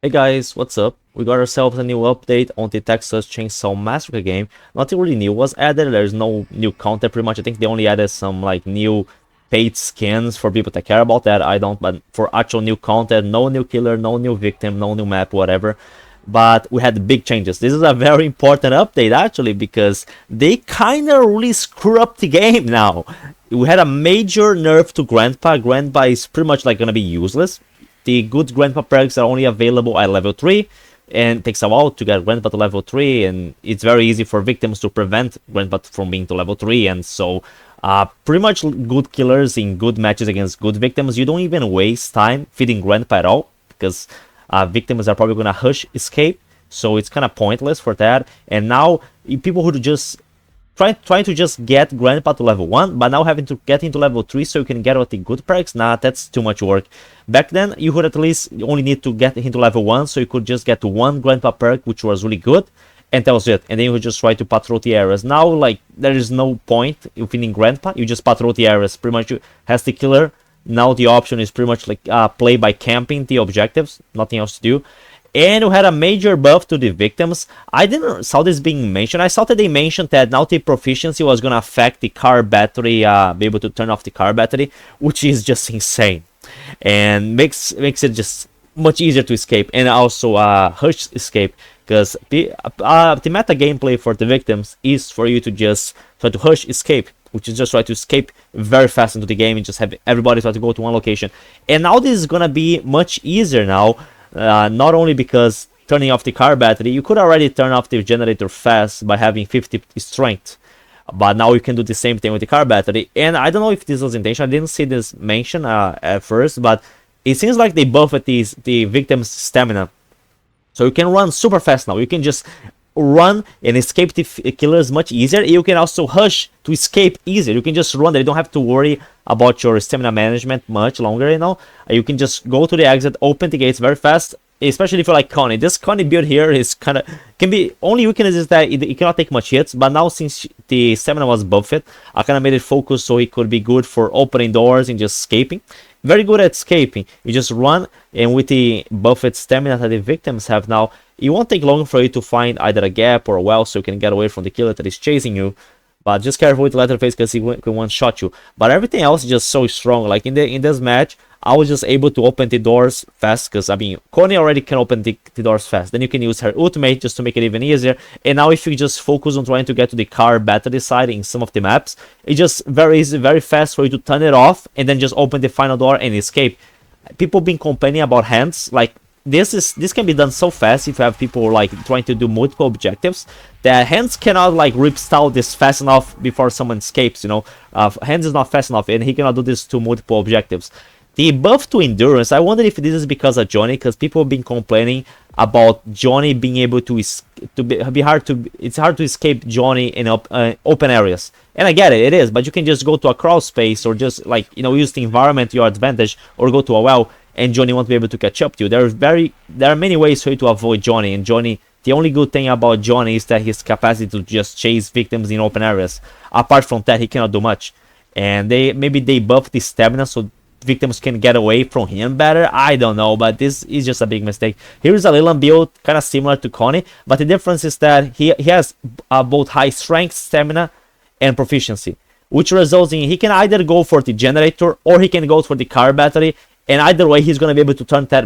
Hey guys, what's up? We got ourselves a new update on the Texas Chainsaw Massacre game. Nothing really new was added, there's no new content pretty much. I think they only added some like new paid skins for people that care about that. I don't, but for actual new content, no new killer, no new victim, no new map, whatever. But we had big changes. This is a very important update actually because they kinda really screw up the game now. We had a major nerf to Grandpa. Grandpa is pretty much like gonna be useless. The good Grandpa perks are only available at level 3, and it takes a while to get Grandpa to level 3, and it's very easy for victims to prevent Grandpa from being to level 3, and so pretty much good killers in good matches against good victims, you don't even waste time feeding Grandpa at all, because victims are probably gonna hush escape, so it's kind of pointless for that. And now people who just trying to just get Grandpa to level 1, but now having to get into level 3 so you can get all the good perks, nah, that's too much work. Back then, you would at least only need to get into level 1, so you could just get one Grandpa perk, which was really good, and that was it. And then you would just try to patrol the areas. Now, like, there is no point in finding Grandpa, you just patrol the areas. Pretty much has the killer. Now the option is pretty much like play by camping the objectives, nothing else to do. And we had a major buff to the victims. I didn't saw this being mentioned. I saw that they mentioned that now the proficiency was gonna affect the car battery, be able to turn off the car battery, which is just insane, and makes it just much easier to escape, and also hush escape, because the meta gameplay for the victims is for you to just try to hush escape, which is just try to escape very fast into the game and just have everybody try to go to one location. And now this is gonna be much easier now. Not only because turning off the car battery, you could already turn off the generator fast by having 50 strength, but now you can do the same thing with the car battery. And I don't know if this was intentional, I didn't see this mentioned at first, but it seems like they buffed the victim's stamina, so you can run super fast now. You can just run and escape the killers much easier. You can also hush to escape easier. You can just run there. You don't have to worry about your stamina management much longer, you know. You can just go to the exit, open the gates very fast, especially if you like Connie. This Connie build here is kind of, can be, only weakness is that it cannot take much hits, but now since the stamina was buffed, I kind of made it focus so it could be good for opening doors and just escaping. Very good at escaping. You just run, and with the buffed stamina that the victims have now, it won't take long for you to find either a gap or a well so you can get away from the killer that is chasing you. But just careful with Leatherface because he can one-shot you. But everything else is just so strong. Like in this match, I was just able to open the doors fast because, I mean, Connie already can open the doors fast. Then you can use her ultimate just to make it even easier. And now if you just focus on trying to get to the car battery side in some of the maps, it's just very easy, very fast for you to turn it off and then just open the final door and escape. People been complaining about hands, like, this can be done so fast if you have people like trying to do multiple objectives that hands cannot like rip style this fast enough before someone escapes, you know. Hands is not fast enough and he cannot do this to multiple objectives. The buff to endurance, I wonder if this is because of Johnny, because people have been complaining about Johnny being able to be hard to, it's hard to escape Johnny in open areas. And I get it, it is, but you can just go to a crawl space or just like, you know, use the environment to your advantage or go to a well, and Johnny won't be able to catch up to you. There are many ways for you to avoid Johnny, and Johnny, the only good thing about Johnny is that his capacity to just chase victims in open areas. Apart from that, he cannot do much. And maybe they buff the stamina so victims can get away from him better. I don't know, but this is just a big mistake. Here's a Leland build, kind of similar to Connie, but the difference is that he has both high strength, stamina, and proficiency, which results in he can either go for the generator or he can go for the car battery. And either way, he's going to be able to turn that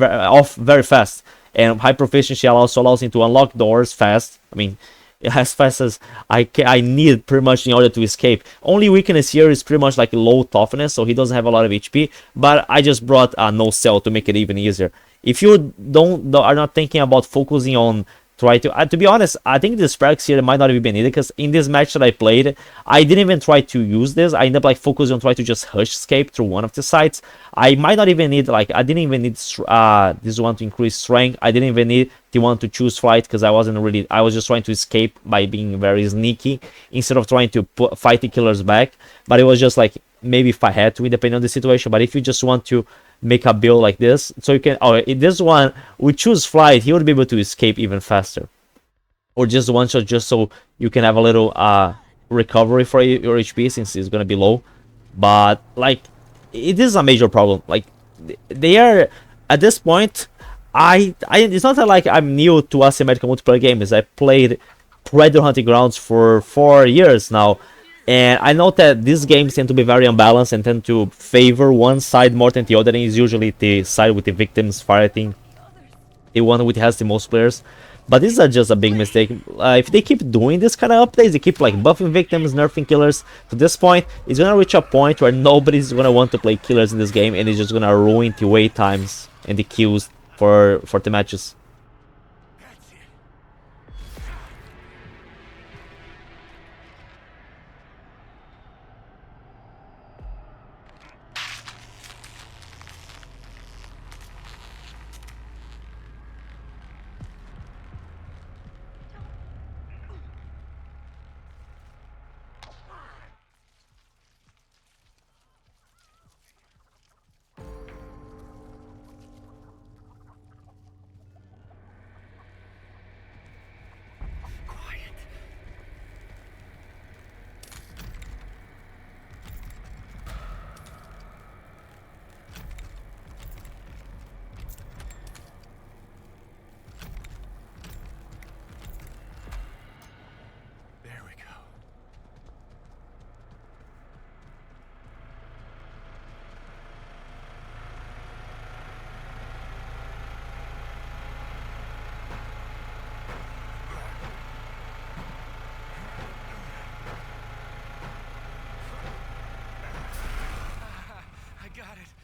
off very fast. And high proficiency also allows him to unlock doors fast. I mean, as fast as I need pretty much in order to escape. Only weakness here is pretty much like low toughness, so he doesn't have a lot of HP. But I just brought no cell to make it even easier. If you are not thinking about focusing on to be honest, I think this perks here might not even be needed, because in this match that I played, I didn't even try to use this. I ended up like focusing on trying to just hush escape through one of the sites. I might not even need, like, I didn't even need this one to increase strength. I didn't even need the one to choose flight, because I was just trying to escape by being very sneaky instead of trying to fight the killers back. But it was just like, maybe if I had to, depending on the situation. But if you just want to make a build like this, so you can, in this one we choose flight, he would be able to escape even faster, or just one shot, just so you can have a little recovery for your HP since it's gonna be low. But like, it is a major problem. Like, they are at this point, It's not that like I'm new to asymmetrical multiplayer games. I played Predator Hunting Grounds for 4 years now, and I know that these games tend to be very unbalanced and tend to favor one side more than the other, and it's usually the side with the victims fighting, the one which has the most players. But this is just a big mistake. If they keep doing this kind of updates, they keep like buffing victims, nerfing killers, to this point, it's gonna reach a point where nobody's gonna want to play killers in this game, and it's just gonna ruin the wait times and the queues for the matches. There we go. I got it.